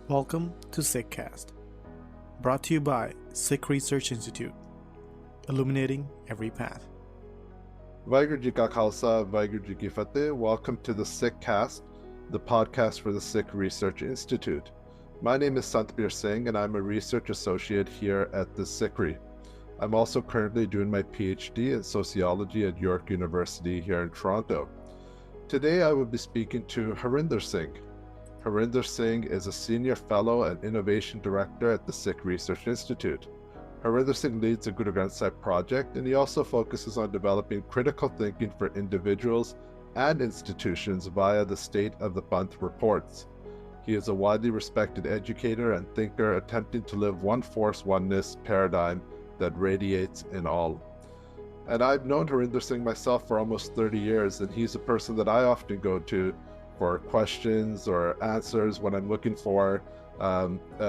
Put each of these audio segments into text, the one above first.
Welcome to Sikhcast, brought to you by Sikh Research Institute, illuminating every path. Vaheguru Ji Ka Khalsa, Vaheguru Ji Ki Fateh. Welcome to the Sikhcast, the podcast for the Sikh Research Institute. My name is Santbir Singh, and I'm a research associate here at the Sikri. I'm also currently doing my PhD in sociology at York University here in Toronto. Today I will be speaking to Harinder Singh. Harinder Singh is a Senior Fellow and Innovation Director at the Sikh Research Institute. Harinder Singh leads the Guru Granth Sahib project, and he also focuses on developing critical thinking for individuals and institutions via the State of the Panth reports. He is a widely respected educator and thinker attempting to live one force oneness paradigm that radiates in all. And I've known Harinder Singh myself for almost 30 years, and he's a person that I often go to for questions or answers when I'm looking for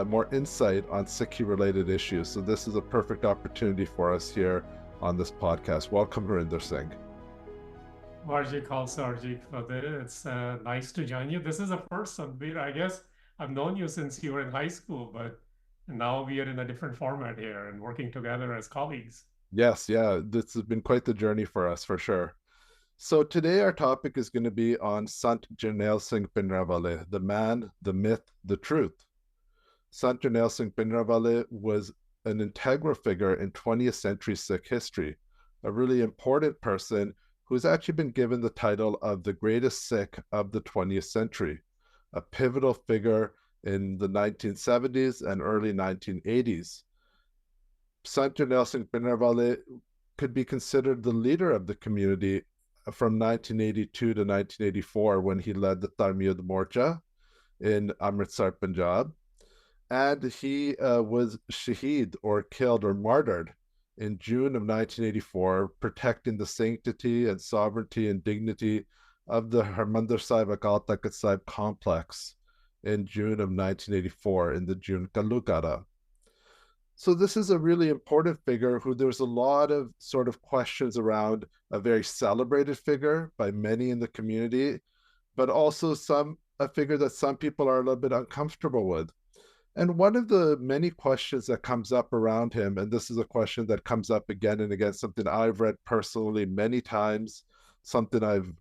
more insight on Sikhi-related issues. So this is a perfect opportunity for us here on this podcast. Welcome, Harinder Singh. Varji Khalsa, Varji Fateh. It's nice to join you. This is the first Santbir. I guess I've known you since you were in high school, but now we are in a different format here and working together as colleagues. Yes, yeah, this has been quite the journey for us, for sure. So today our topic is going to be on Sant Jarnail Singh Bhindranwale, the man, the myth, the truth. Sant Jarnail Singh Bhindranwale was an integral figure in 20th century Sikh history, a really important person who's actually been given the title of the greatest Sikh of the 20th century, a pivotal figure in the 1970s and early 1980s. Sant Jarnail Singh Bhindranwale could be considered the leader of the community from 1982 to 1984 when he led the Tarmiyad Morcha in Amritsar, Punjab. And he was shaheed or killed or martyred in June of 1984, protecting the sanctity and sovereignty and dignity of the Harinder Sahib Akal Takht Sahib complex in June of 1984 in the June Ghallughara. So this is a really important figure who there's a lot of sort of questions around, a very celebrated figure by many in the community, but also a figure that some people are a little bit uncomfortable with. And one of the many questions that comes up around him, and this is a question that comes up again and again, something I've read personally many times, something I've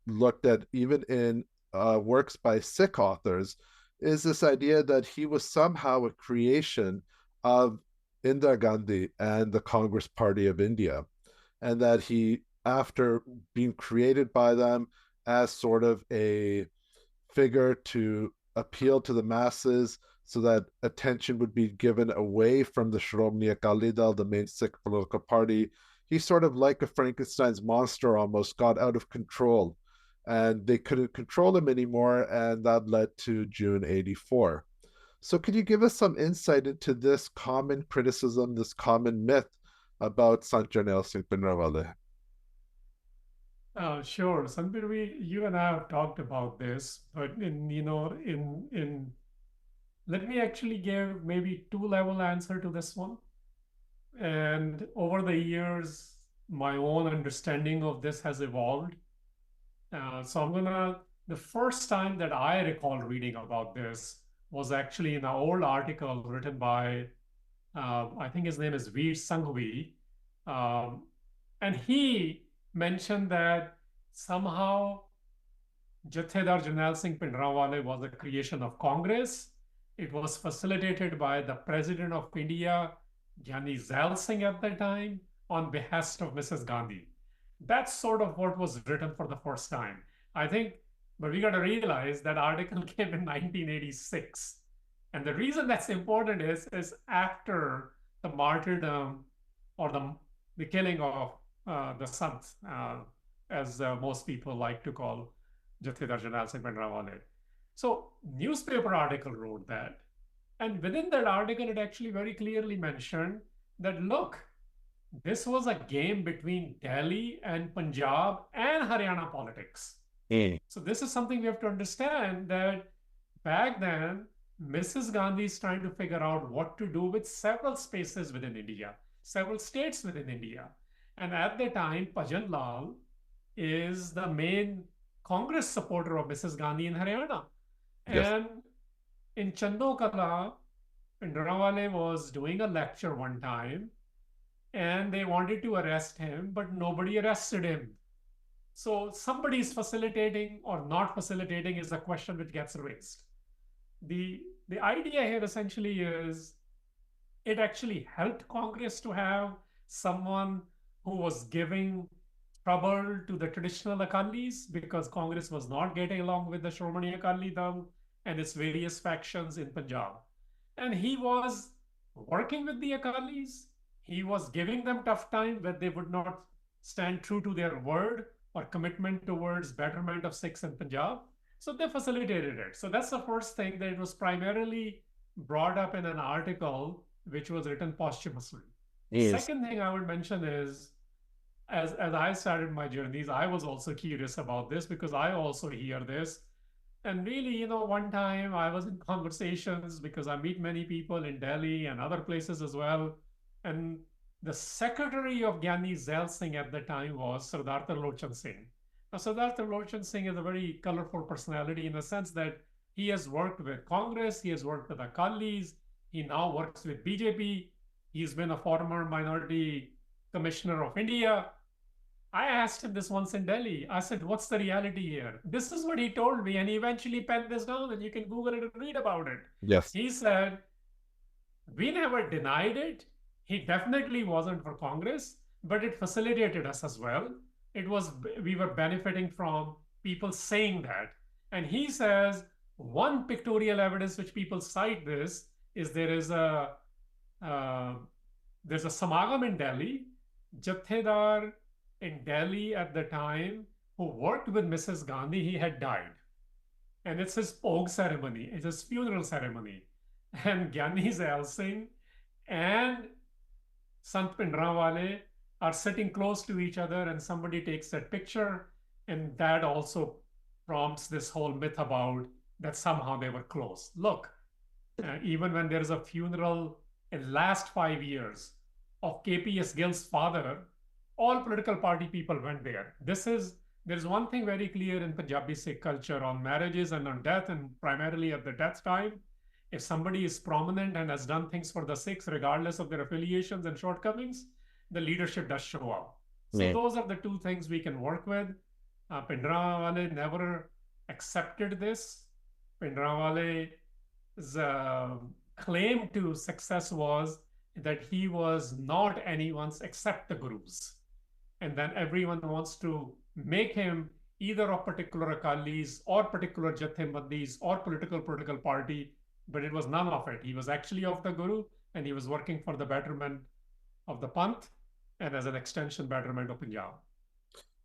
looked at even in works by Sikh authors, is this idea that he was somehow a creation of Indira Gandhi and the Congress Party of India, and that he, after being created by them as sort of a figure to appeal to the masses so that attention would be given away from the Shromani Akali Dal, the main Sikh political party, he sort of, like a Frankenstein's monster, almost got out of control, and they couldn't control him anymore, and that led to June 84. So could you give us some insight into this common criticism, this common myth about Sant Jarnail Singh Bhindranwale? Sure, Santbir, you and I have talked about this, but let me actually give maybe two-level answer to this one. And over the years, my own understanding of this has evolved. The first time that I recall reading about this was actually in an old article written by, I think his name is Veer Sanghvi. And he mentioned that somehow Jathedar Jarnail Singh Bhindranwale was a creation of Congress. It was facilitated by the President of India, Gyani Zail Singh at the time, on behest of Mrs. Gandhi. That's sort of what was written for the first time. I think, but we got to realize that article came in 1986. And the reason that's important is after the martyrdom or the killing of the Sant, as most people like to call Jathedar Jarnail Singh Bhindranwale. So newspaper article wrote that. And within that article, it actually very clearly mentioned that, look, this was a game between Delhi and Punjab and Haryana politics. So this is something we have to understand, that back then, Mrs. Gandhi is trying to figure out what to do with several spaces within India, several states within India. And at the time, Bhajan Lal is the main Congress supporter of Mrs. Gandhi in Haryana. Yes. And In Chandokala, Bhindranwale was doing a lecture one time and they wanted to arrest him, but nobody arrested him. So somebody is facilitating or not facilitating is a question which gets raised. The idea here essentially is it actually helped Congress to have someone who was giving trouble to the traditional Akalis because Congress was not getting along with the Shromani Akali Dal and its various factions in Punjab. And he was working with the Akalis. He was giving them tough time when they would not stand true to their word or commitment towards betterment of Sikhs in Punjab. So they facilitated it. So that's the first thing, that it was primarily brought up in an article which was written posthumously. Yes. Second thing I would mention is, as I started my journeys, I was also curious about this because I also hear this. And really, one time I was in conversations because I meet many people in Delhi and other places as well. And the secretary of Gyani Zail Singh at the time was Sardar Tarlochan Singh. Now, Sardar Tarlochan Singh is a very colorful personality in the sense that he has worked with Congress, he has worked with Akalis, he now works with BJP, he's been a former minority commissioner of India. I asked him this once in Delhi. I said, what's the reality here? This is what he told me. And he eventually penned this down and you can Google it and read about it. Yes. He said, we never denied it. He definitely wasn't for Congress, but it facilitated us as well. We were benefiting from people saying that. And he says, one pictorial evidence which people cite this is there's a samagam in Delhi. Jathedar in Delhi at the time who worked with Mrs. Gandhi, he had died. And it's his Pog ceremony, it's his funeral ceremony. And Gyani Zail Singh and Sant Bhindranwale are sitting close to each other and somebody takes that picture. And that also prompts this whole myth about that somehow they were close. Look, even when there's a funeral in last 5 years of KPS Gill's father, all political party people went there. There's one thing very clear in Punjabi Sikh culture on marriages and on death, and primarily at the death time. If somebody is prominent and has done things for the Sikhs, regardless of their affiliations and shortcomings, the leadership does show up. So those are the two things we can work with. Bhindranwale never accepted this. Bhindranwale's claim to success was that he was not anyone's except the Guru's. And then everyone wants to make him either of particular Akalis or particular Jathebandis or political party, but it was none of it. He was actually of the Guru and he was working for the betterment of the Panth and as an extension betterment of Punjab.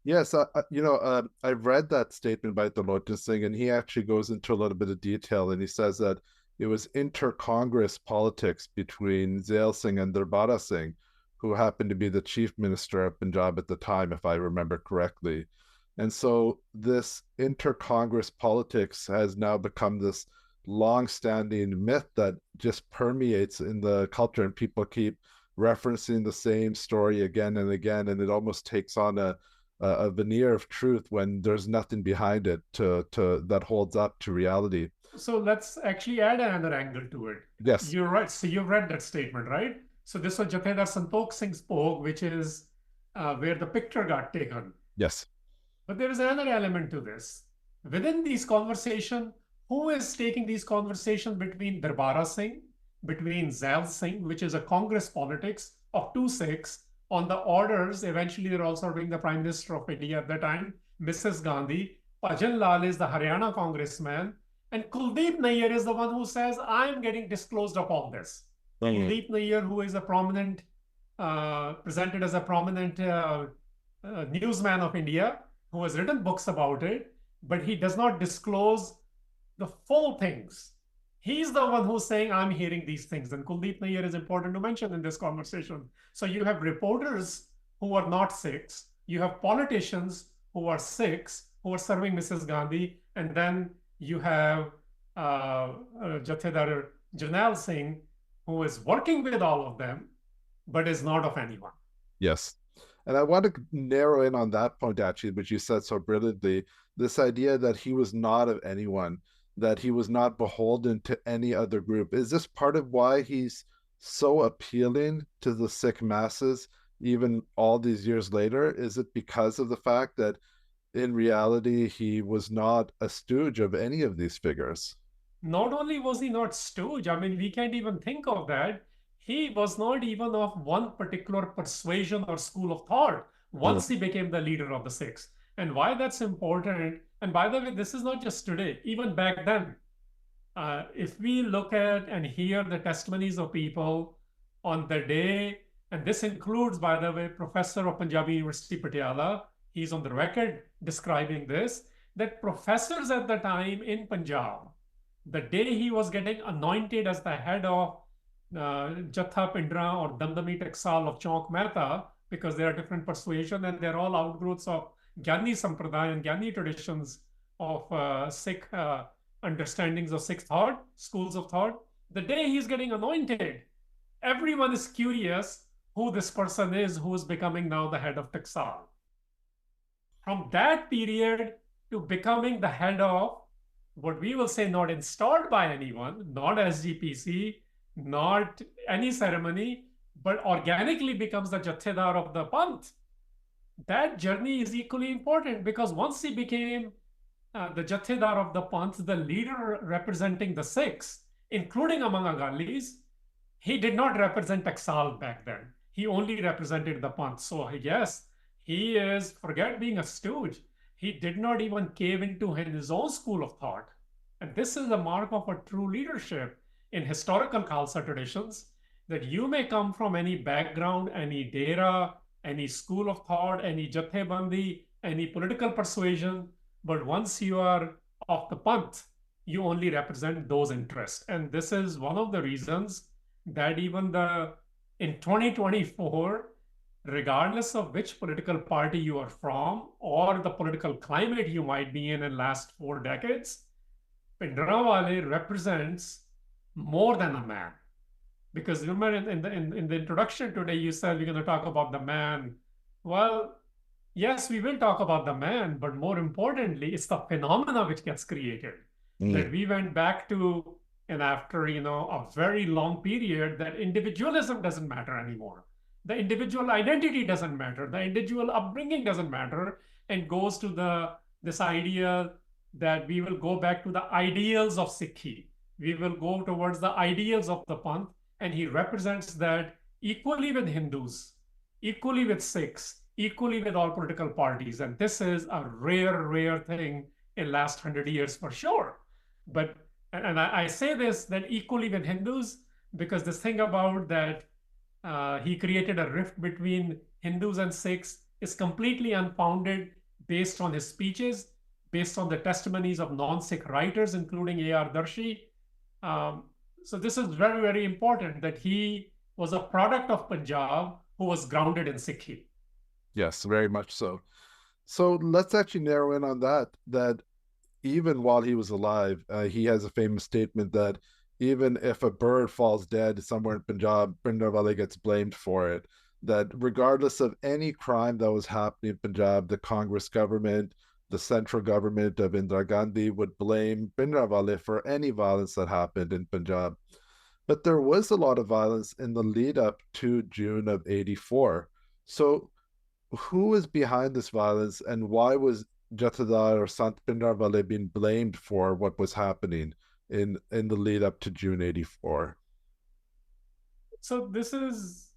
Yes, I've read that statement by Tarlochan Singh, and he actually goes into a little bit of detail, and he says that it was inter-Congress politics between Zail Singh and Darbara Singh, who happened to be the chief minister of Punjab at the time, if I remember correctly. And so this inter-Congress politics has now become this long-standing myth that just permeates in the culture, and people keep referencing the same story again and again, and it almost takes on a veneer of truth when there's nothing behind it that holds up to reality. So let's actually add another angle to it. Yes. You're right. So you've read that statement, right? So this was Jathedar Santokh Singh's Pog, which is where the picture got taken. Yes. But there is another element to this. Within these conversations, who is taking these conversations between Darbara Singh, between Zail Singh, which is a Congress politics of two Sikhs, on the orders, eventually they're all serving the Prime Minister of India at the time, Mrs. Gandhi. Bhajan Lal is the Haryana congressman. And Kuldeep Nayyar is the one who says, I'm getting disclosed upon this. Kuldeep Nayyar, who is a prominent, presented as a prominent newsman of India, who has written books about it, but he does not disclose the full things. He's the one who's saying, I'm hearing these things. And Kuldeep Nayyar is important to mention in this conversation. So you have reporters who are not Sikhs. You have politicians who are Sikhs, who are serving Mrs. Gandhi. And then you have Jathedar Jarnail Singh, who is working with all of them, but is not of anyone. Yes. And I want to narrow in on that point, actually, which you said so brilliantly, this idea that he was not of anyone. that he was not beholden to any other group. Is this part of why he's so appealing to the Sikh masses even all these years later? Is it because of the fact that in reality he was not a stooge of any of these figures? Not only was he not stooge, I mean, we can't even think of that. He was not even of one particular persuasion or school of thought once he became the leader of the Sikhs. And why that's important, and by the way, this is not just today, even back then. If we look at and hear the testimonies of people on the day, and this includes, by the way, Professor of Punjabi University, Patiala, he's on the record describing this, that professors at the time in Punjab, the day he was getting anointed as the head of Jatha Pindra or Damdami Taksal of Chowk Mehta, because there are different persuasions and they're all outgrowths of Gyani Sampradaya and Gyani traditions of Sikh understandings of Sikh thought, schools of thought. The day he's getting anointed, everyone is curious who this person is who is becoming now the head of Taksal. From that period to becoming the head of what we will say not installed by anyone, not SGPC, not any ceremony, but organically becomes the Jathedar of the Panth. That journey is equally important because once he became the Jathedar of the Panth, the leader representing the Sikhs, including among Agalis, he did not represent Taksal back then. He only represented the Panth. So yes, he is, forget being a stooge, he did not even cave into his own school of thought. And this is a mark of a true leadership in historical Khalsa traditions, that you may come from any background, any dera, any school of thought, any jathebandi, any political persuasion, but once you are of the Panth, you only represent those interests. And this is one of the reasons that even in 2024, regardless of which political party you are from or the political climate you might be in last 4 decades, Bhindranwale represents more than a man. Because remember in the introduction today, you said we're going to talk about the man. Well, yes, we will talk about the man, but more importantly, it's the phenomena which gets created. That we went back to, and after a very long period, that individualism doesn't matter anymore. The individual identity doesn't matter. The individual upbringing doesn't matter, and goes to this idea that we will go back to the ideals of Sikhi. We will go towards the ideals of the Panth, and he represents that equally with Hindus, equally with Sikhs, equally with all political parties. And this is a rare thing in last 100 years for sure. But, and I say this, that equally with Hindus, because this thing about that he created a rift between Hindus and Sikhs is completely unfounded, based on his speeches, based on the testimonies of non-Sikh writers, including A.R. Darshi. So this is very important, that he was a product of Punjab who was grounded in Sikhi. Yes, very much so. So let's actually narrow in on that even while he was alive, he has a famous statement that even if a bird falls dead somewhere in Punjab, Bhindranwale gets blamed for it. That regardless of any crime that was happening in Punjab, the Congress government, the central government of Indira Gandhi would blame Bhindranwale for any violence that happened in Punjab. But there was a lot of violence in the lead up to June of 84. So who was behind this violence, and why was Jathedar or Sant Bhindranwale being blamed for what was happening in the lead up to June 84? So this is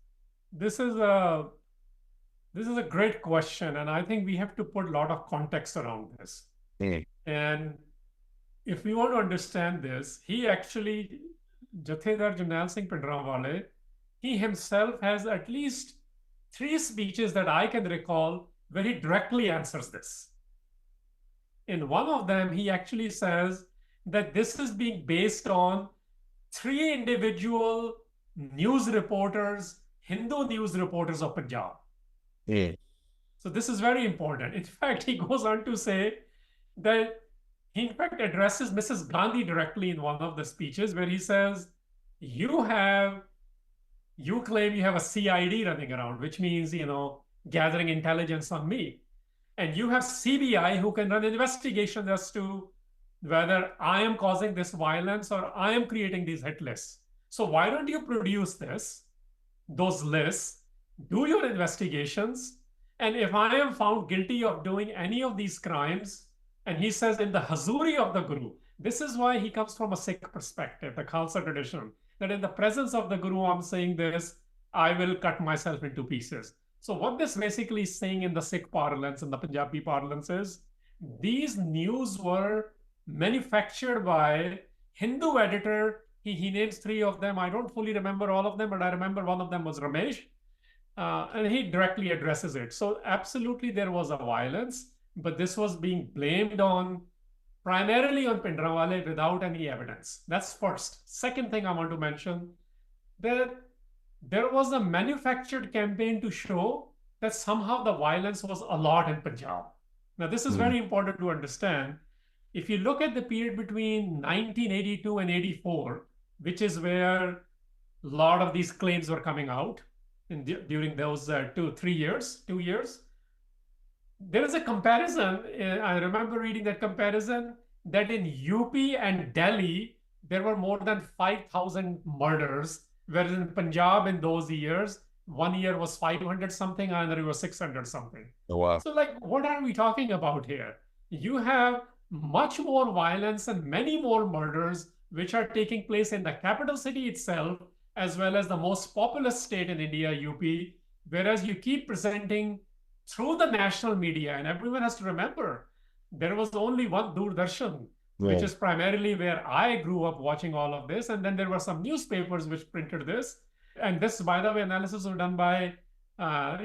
a great question, and I think we have to put a lot of context around this. And if we want to understand this, he actually, Jathedar Jarnail Singh Bhindranwale, he himself has at least 3 speeches that I can recall where he directly answers this. In one of them, he actually says that this is being based on 3 individual news reporters, Hindu news reporters of Punjab. So this is very important. In fact, he goes on to say that he in fact addresses Mrs. Gandhi directly in one of the speeches, where he says, you claim you have a CID running around, which means, gathering intelligence on me. And you have CBI who can run investigations as to whether I am causing this violence or I am creating these hit lists. So why don't you produce those lists, do your investigations, and if I am found guilty of doing any of these crimes, and he says in the hazuri of the Guru, this is why he comes from a Sikh perspective, the Khalsa tradition, that in the presence of the Guru, I'm saying this, I will cut myself into pieces. So what this basically is saying in the Sikh parlance and the Punjabi parlance is, these news were manufactured by Hindu editor. He names three of them. I don't fully remember all of them, but I remember one of them was Ramesh. And he directly addresses it. So absolutely there was a violence, but this was being blamed on primarily on Bhindranwale without any evidence. That's first. Second thing I want to mention, that there was a manufactured campaign to show that somehow the violence was a lot in Punjab. Now, this is very important to understand. If you look at the period between 1982 and 84, which is where a lot of these claims were coming out during those 2 years, there is a comparison. I remember reading that comparison that in UP and Delhi, there were more than 5,000 murders, whereas in Punjab in those years, one year was 500 something, another year was 600 something. Oh, wow. So, like, what are we talking about here? You have much more violence and many more murders, which are taking place in the capital city itself, as well as the most populous state in India, UP, whereas you keep presenting through the national media, and everyone has to remember, there was only one Doordarshan, which is primarily where I grew up watching all of this. And then there were some newspapers which printed this. And this, by the way, analysis was done by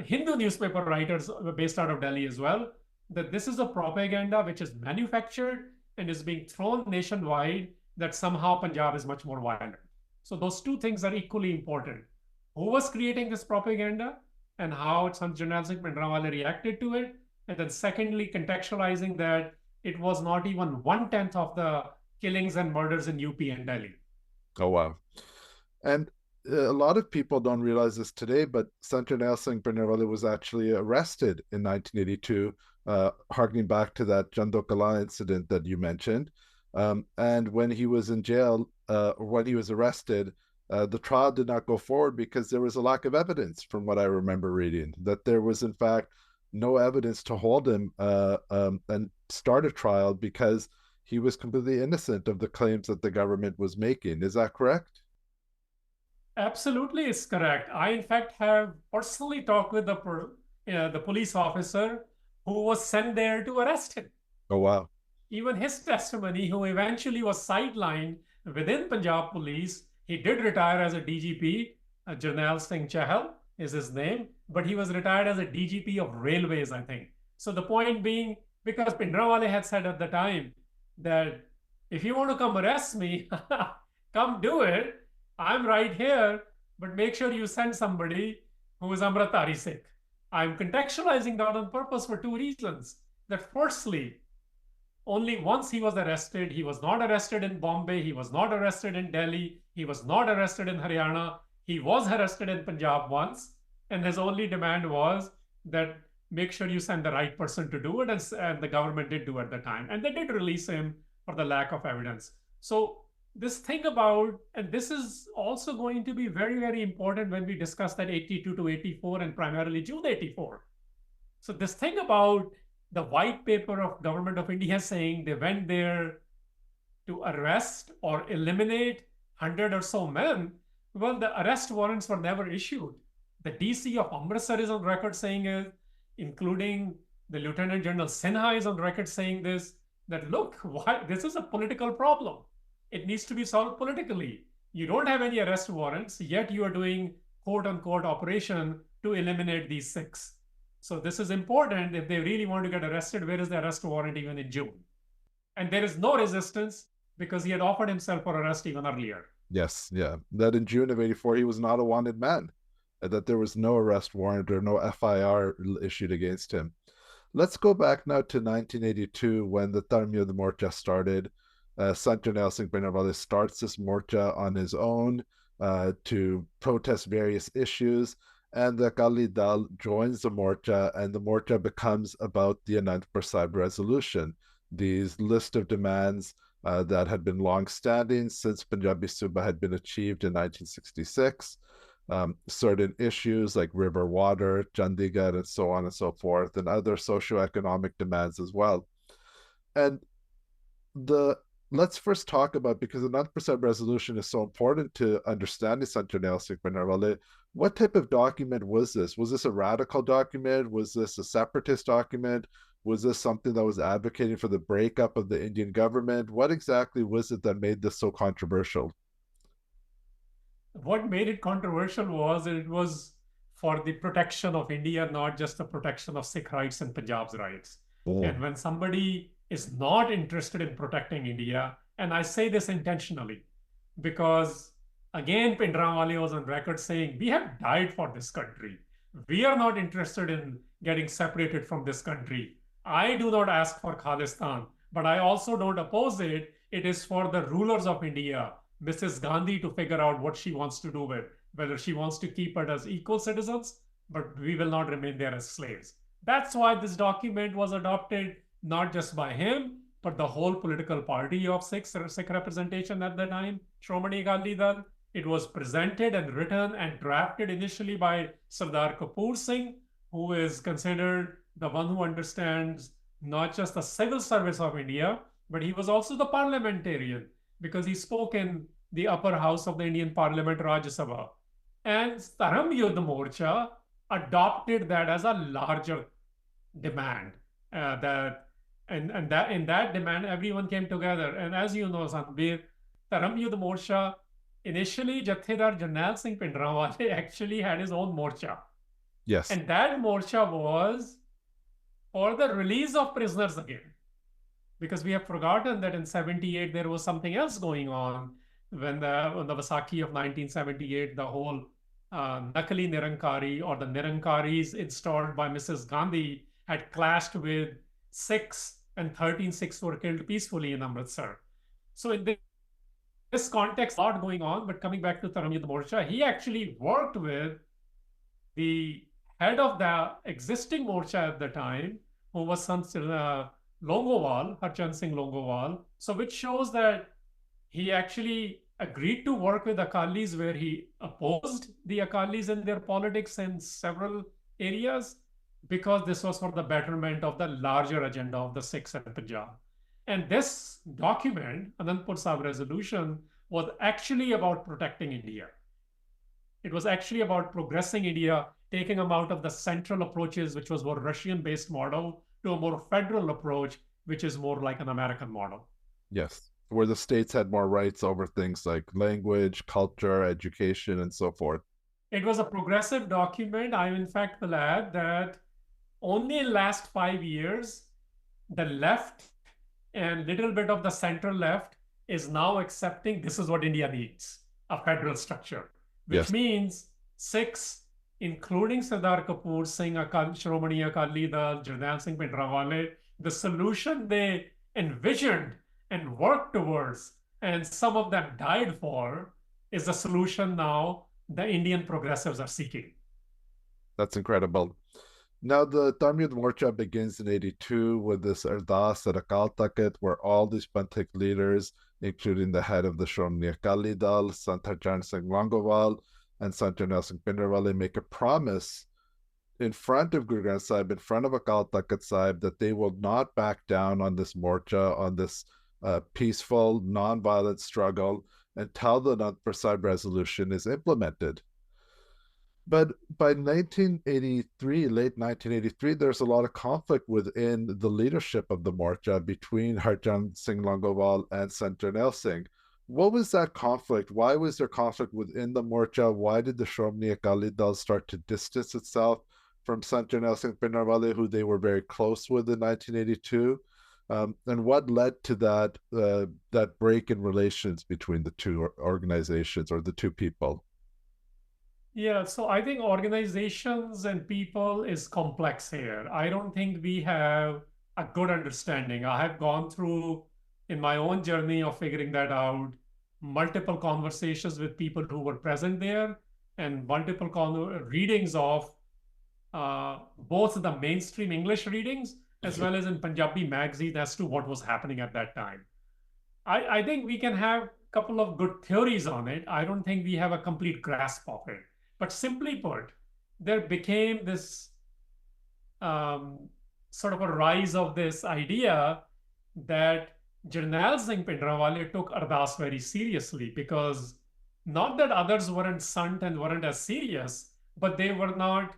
Hindu newspaper writers based out of Delhi as well, that this is a propaganda which is manufactured and is being thrown nationwide, that somehow Punjab is much more violent. So those two things are equally important. Who was creating this propaganda and how Sant Jarnail Singh Bhindranwale reacted to it? And then secondly, contextualizing that it was not even 1/10 of the killings and murders in UP and Delhi. Oh, wow. And a lot of people don't realize this today, but Sant Jarnail Singh Bhindranwale was actually arrested in 1982, harkening back to that Ghallughara incident that you mentioned. And when he was in jail, when he was arrested, the trial did not go forward because there was a lack of evidence, from what I remember reading, that there was in fact no evidence to hold him and start a trial because he was completely innocent of the claims that the government was making. Is that correct? Absolutely, it's correct. I, in fact, have personally talked with the police officer who was sent there to arrest him. Oh, wow. Even his testimony, who eventually was sidelined within Punjab Police, he did retire as a DGP. Jarnail Singh Chahal is his name, but he was retired as a DGP of Railways, I think. So the point being, because Bhindranwale had said at the time that if you want to come arrest me, come do it. I'm right here, but make sure you send somebody who is Amritdhari Sikh. I'm contextualizing that on purpose for two reasons. That firstly, only once he was arrested, he was not arrested in Bombay, he was not arrested in Delhi, he was not arrested in Haryana, he was arrested in Punjab once, and his only demand was that make sure you send the right person to do it, and the government did do at the time. And they did release him for the lack of evidence. So this thing about, and this is also going to be very, very important when we discuss that 82 to 84 and primarily June 84. So this thing about the white paper of Government of India saying they went there to arrest or eliminate 100 or so men, well, the arrest warrants were never issued. The DC of Amritsar is on record saying it, including the Lieutenant General Sinha is on record saying this, that look, this is a political problem. It needs to be solved politically. You don't have any arrest warrants, yet you are doing quote-unquote operation to eliminate these Sikhs. So this is important. If they really want to get arrested, where is the arrest warrant even in June? And there is no resistance because he had offered himself for arrest even earlier. Yes, yeah. That in June of 84, he was not a wanted man, that there was no arrest warrant or no FIR issued against him. Let's go back now to 1982 when the Dharmiya Morcha started. Sant Jarnail Singh Bhindranwale starts this morcha on his own to protest various issues, and the Akali Dal joins the morcha, and the morcha becomes about the Anandpur Sahib resolution, these list of demands that had been long-standing since Punjabi Suba had been achieved in 1966. Certain issues like river water, Chandigarh, and so on and so forth, and other socioeconomic demands as well. And the let's first talk about, because the Anand resolution is so important to understanding Sant Jarnail Singh Bhindranwale. What type of document was this? Was this a radical document? Was this a separatist document? Was this something that was advocating for the breakup of the Indian government? What exactly was it that made this so controversial? What made it controversial was it was for the protection of India, not just the protection of Sikh rights and Punjab's rights. And when somebody is not interested in protecting India, and I say this intentionally, because again, Bhindranwale was on record saying, we have died for this country. We are not interested in getting separated from this country. I do not ask for Khalistan, but I also don't oppose it. It is for the rulers of India, Mrs. Gandhi, to figure out what she wants to do with, whether she wants to keep us as equal citizens, but we will not remain there as slaves. That's why this document was adopted, not just by him, but the whole political party of Sikh representation at the time, Shromani Akali Dal. It was presented and written and drafted initially by Sardar Kapoor Singh, who is considered the one who understands not just the civil service of India, but he was also the parliamentarian, because he spoke in the upper house of the Indian Parliament, Rajya Sabha. And Dharam Yudh Morcha adopted that as a larger demand. And that in that demand, everyone came together. And as you know, Santbir, Dharam Yudh Morcha, initially Jathedar Jarnail Singh Bhindranwale actually had his own morcha. Yes. And that morcha was for the release of prisoners again. Because we have forgotten that in 78 there was something else going on when the Vaisakhi of 1978, the whole Nakali Nirankari, or the Nirankaris installed by Mrs. Gandhi, had clashed with Sikhs, and 13 Sikhs were killed peacefully in Amritsar. So in this context, a lot going on. But coming back to Dharam Yudh Morcha, he actually worked with the head of the existing morcha at the time, who was Sant Longowal, Harchand Singh Longowal. So which shows that he actually agreed to work with Akalis, where he opposed the Akalis in their politics in several areas, because this was for the betterment of the larger agenda of the Sikhs and Punjab. And this document, Anandpur Sahib resolution, was actually about protecting India. It was actually about progressing India, taking them out of the central approaches, which was more Russian-based model, to a more federal approach, which is more like an American model. Yes, where the states had more rights over things like language, culture, education, and so forth. It was a progressive document. I, in fact, will add that only in the last 5 years, the left and little bit of the center left is now accepting this is what India needs, a federal structure, which means Sikhs, including Sardar Kapoor Singh, Shromani Akali Dal, Jarnail Singh Bhindranwale, the solution they envisioned and worked towards, and some of them died for, is the solution now the Indian progressives are seeking. That's incredible. Now, the Dharam Yudh Morcha begins in 82 with this Ardas at Akal Takht, where all these Panthik leaders, including the head of the Shromani Akali Dal, Sant Harchand Singh Longowal, and Sant Jarnail Singh Bhindranwale, make a promise in front of Guru Granth Sahib, in front of Akal Takht Sahib, that they will not back down on this morcha, on this peaceful, non-violent struggle, until the Anandpur Sahib resolution is implemented. But by 1983, late 1983, there's a lot of conflict within the leadership of the morcha between Harchand Singh Longowal and Sant Jarnail Singh. What was that conflict? Why was there conflict within the morcha? Why did the Shromani Akali Dal start to distance itself from Sant Jarnail Singh Bhindranwale, who they were very close with in 1982? And what led to that break in relations between the two organizations, or the two people? Yeah, so I think organizations and people is complex here. I don't think we have a good understanding. I have gone through, in my own journey of figuring that out, multiple conversations with people who were present there, and multiple readings of both the mainstream English readings as well as in Punjabi magazine as to what was happening at that time. I think we can have a couple of good theories on it. I don't think we have a complete grasp of it. But simply put, there became this um, sort of a rise of this idea that Jarnail Singh Bhindranwale took Ardas very seriously, because not that others weren't Sant and weren't as serious, but they were not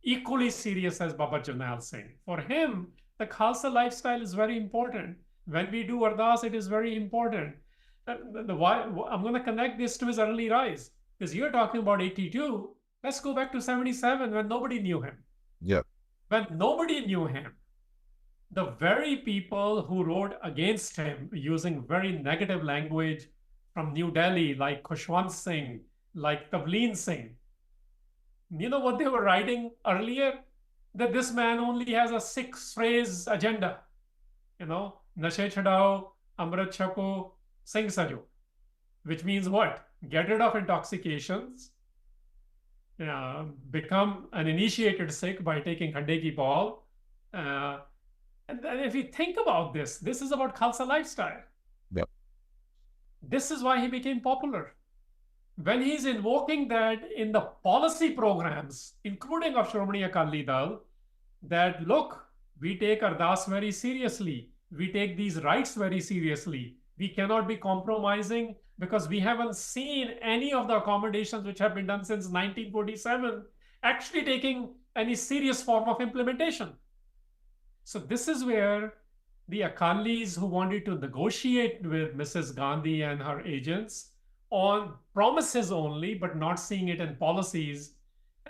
equally serious as Baba Jarnail Singh. For him, the Khalsa lifestyle is very important. When we do Ardas, it is very important. Why, I'm going to connect this to his early rise, because you're talking about 82. Let's go back to 77 when nobody knew him. Yeah. When nobody knew him, the very people who wrote against him using very negative language from New Delhi, like Khushwant Singh, like Tavleen Singh, you know what they were writing earlier? That this man only has a six-phrase agenda. Nashe chadao, amrit chako, sing sajo, which means what? Get rid of intoxications, become an initiated Sikh by taking Khande ki Paul. And then if you think about this, this is about Khalsa lifestyle. Yep. This is why he became popular. When he's invoking that in the policy programs, including of Shromani Akali Dal, that look, we take Ardas very seriously. We take these rights very seriously. We cannot be compromising, because we haven't seen any of the accommodations which have been done since 1947 actually taking any serious form of implementation. So this is where the Akalis who wanted to negotiate with Mrs. Gandhi and her agents on promises only, but not seeing it in policies,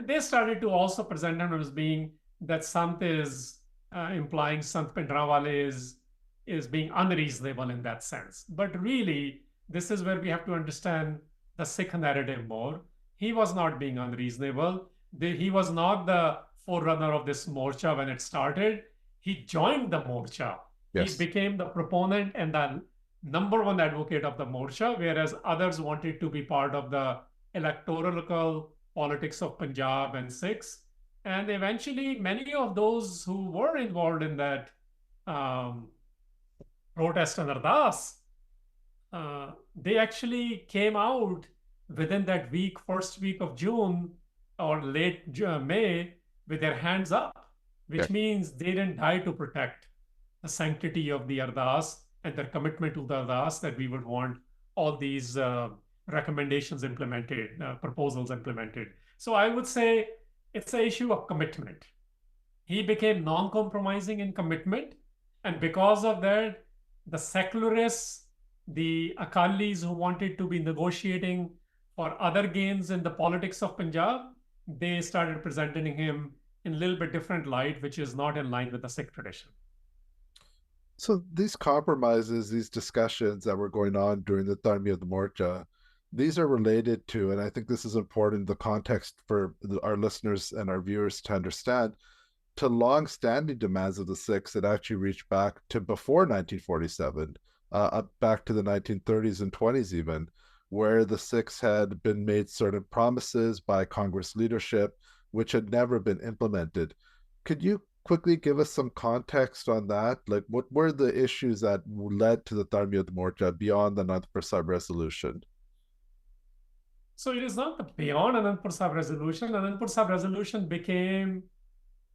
they started to also present him as being that Sant is implying Sant Bhindranwale is being unreasonable in that sense. But really, this is where we have to understand the Sikh narrative more. He was not being unreasonable. He was not the forerunner of this morcha when it started. He joined the morcha. Yes. He became the proponent and the number one advocate of the morcha, whereas others wanted to be part of the electoral politics of Punjab and Sikhs. And eventually, many of those who were involved in that protest and Ardas, they actually came out within that week, first week of June or late May, with their hands up, which means they didn't die to protect the sanctity of the Ardas and their commitment to the Ardas, that we would want all these recommendations implemented, proposals implemented. So I would say it's an issue of commitment. He became non-compromising in commitment. And because of that, the secularists, the Akalis who wanted to be negotiating for other gains in the politics of Punjab, they started presenting him in a little bit different light, which is not in line with the Sikh tradition. So these compromises, these discussions that were going on during the time of the Morcha, these are related to, and I think this is important in the context for our listeners and our viewers to understand, to long-standing demands of the Sikhs that actually reached back to before 1947, up back to the 1930s and 20s even, where the Sikhs had been made certain promises by Congress leadership which had never been implemented. Could you quickly give us some context on that? Like, what were the issues that led to the Tarmiyat Morcha beyond the Anandpur Sahib resolution? So it is not the beyond Anandpur Sahib resolution. Anandpur Sahib resolution became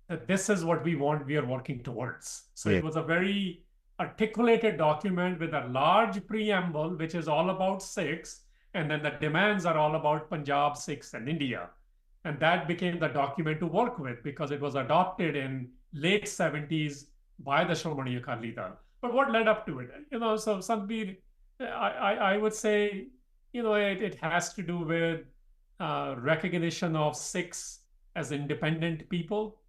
that this is what we want, we are working towards. So it was a very articulated document with a large preamble, which is all about Sikhs, and then the demands are all about Punjab, Sikhs, and India. And that became the document to work with, because it was adopted in late 70s by the Shromani Akali Dal. But what led up to it? So Santbir, I would say, it has to do with recognition of Sikhs as independent people.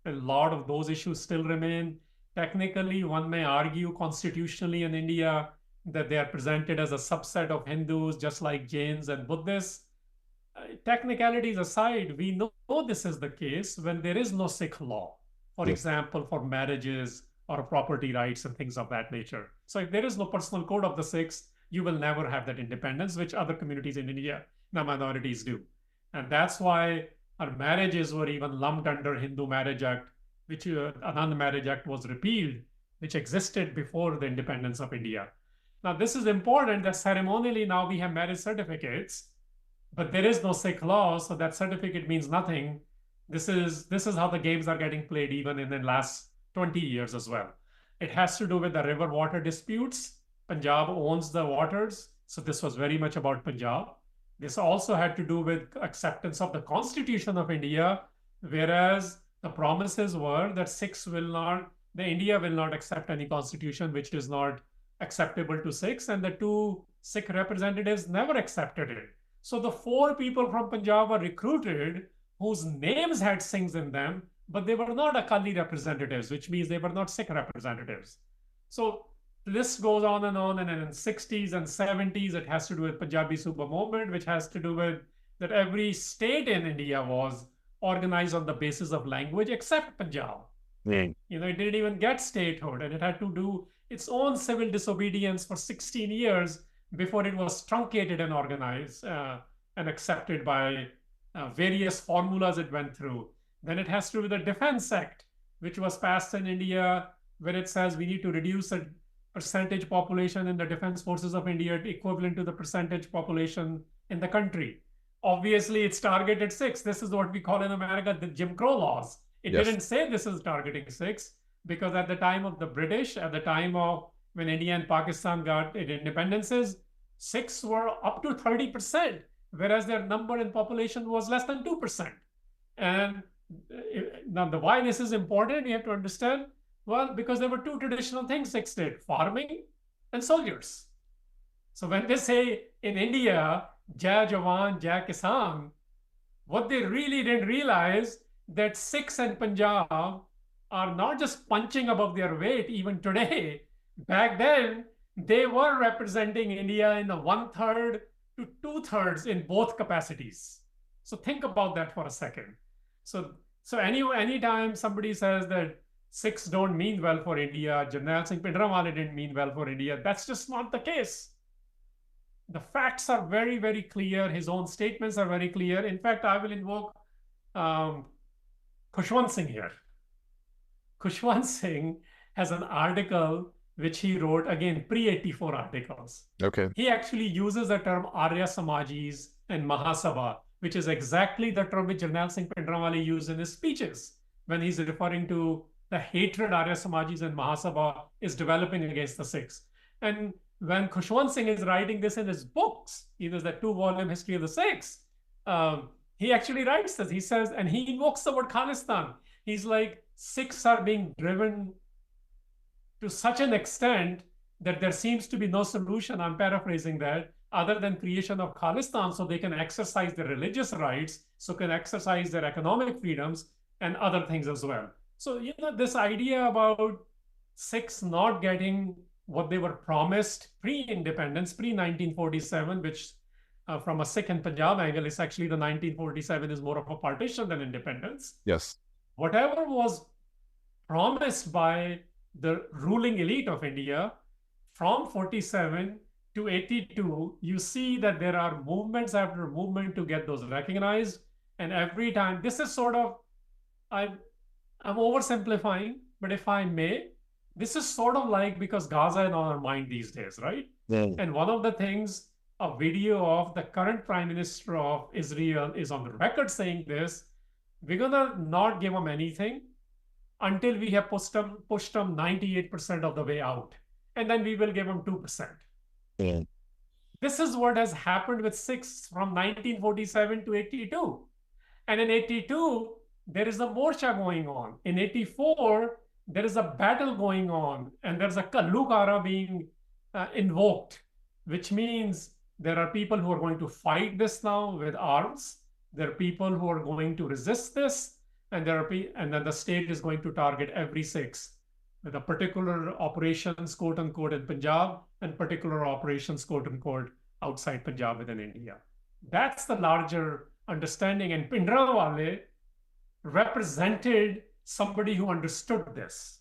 A lot of those issues still remain. Technically, one may argue constitutionally in India that they are presented as a subset of Hindus, just like Jains and Buddhists. Technicalities aside, we know this is the case when there is no Sikh law, for example, for marriages or property rights and things of that nature. So if there is no personal code of the Sikhs, you will never have that independence, which other communities in India, the minorities, do. And that's why our marriages were even lumped under Hindu Marriage Act, which Anand Marriage Act was repealed, which existed before the independence of India. Now, this is important that ceremonially now we have marriage certificates, but there is no Sikh law, so that certificate means nothing. This is how the games are getting played even in the last 20 years as well. It has to do with the river water disputes. Punjab owns the waters, so this was very much about Punjab. This also had to do with acceptance of the Constitution of India, whereas the promises were that India will not accept any constitution which is not acceptable to Sikhs, and the two Sikh representatives never accepted it. So the four people from Punjab were recruited whose names had Singhs in them, but they were not Akali representatives, which means they were not Sikh representatives. So this goes on, and in the 60s and 70s, it has to do with Punjabi Suba movement, which has to do with that every state in India was organized on the basis of language except Punjab. It didn't even get statehood, and it had to do its own civil disobedience for 16 years before it was truncated and organized and accepted by various formulas it went through. Then it has to do with the Defense Act, which was passed in India, where it says we need to reduce a percentage population in the defense forces of India equivalent to the percentage population in the country. Obviously, it's targeted Sikhs. This is what we call in America the Jim Crow laws. It didn't say this is targeting Sikhs, because at the time of the British, at the time of when India and Pakistan got independences, Sikhs were up to 30%, whereas their number in population was less than 2%. And now why this is important, you have to understand. Well, because there were two traditional things Sikhs did: farming and soldiers. So when they say in India, Jai Jawan, Jai Kisan, what they really didn't realize that Sikhs and Punjab are not just punching above their weight even today. Back then, they were representing India in the 1/3 to 2/3 in both capacities. So think about that for a second. So anytime somebody says that Sikhs don't mean well for India, Jarnail Singh Bhindranwale didn't mean well for India, that's just not the case. The facts are very, very clear. His own statements are very clear. In fact, I will invoke Khushwant Singh here. Khushwant Singh has an article which he wrote, again, pre-84 articles. Okay. He actually uses the term Arya Samajis and Mahasabha, which is exactly the term which Jarnail Singh Bhindranwale used in his speeches when he's referring to the hatred Arya Samajis and Mahasabha is developing against the Sikhs. And when Khushwant Singh is writing this in his books, there's the 2-volume history of the Sikhs, he actually writes this. He says, and he invokes the word Khalistan. He's like, Sikhs are being driven to such an extent that there seems to be no solution, I'm paraphrasing that, other than creation of Khalistan, so they can exercise their religious rights, so can exercise their economic freedoms and other things as well. So, this idea about Sikhs not getting what they were promised pre-independence, pre-1947, which from a Sikh and Punjab angle, is actually the 1947 is more of a partition than independence. Yes. Whatever was promised by the ruling elite of India from 47 to 82, you see that there are movements after movement to get those recognized. And every time, this is sort of, I'm oversimplifying, but if I may, this is sort of like, because Gaza is on our mind these days, right? And one of the things, a video of the current Prime Minister of Israel is on the record saying this: we're gonna not give them anything until we have pushed them 98% of the way out, and then we will give them 2%. This is what has happened with Sikhs from 1947 to 82. And in 82, there is a morsha going on. In 84, there is a battle going on, and there's a Ghallughara being invoked, which means there are people who are going to fight this now with arms. There are people who are going to resist this, and then the state is going to target every Sikh with a particular operations, quote unquote, in Punjab, and particular operations, quote unquote, outside Punjab within India. That's the larger understanding. And Bhindranwale represented somebody who understood this.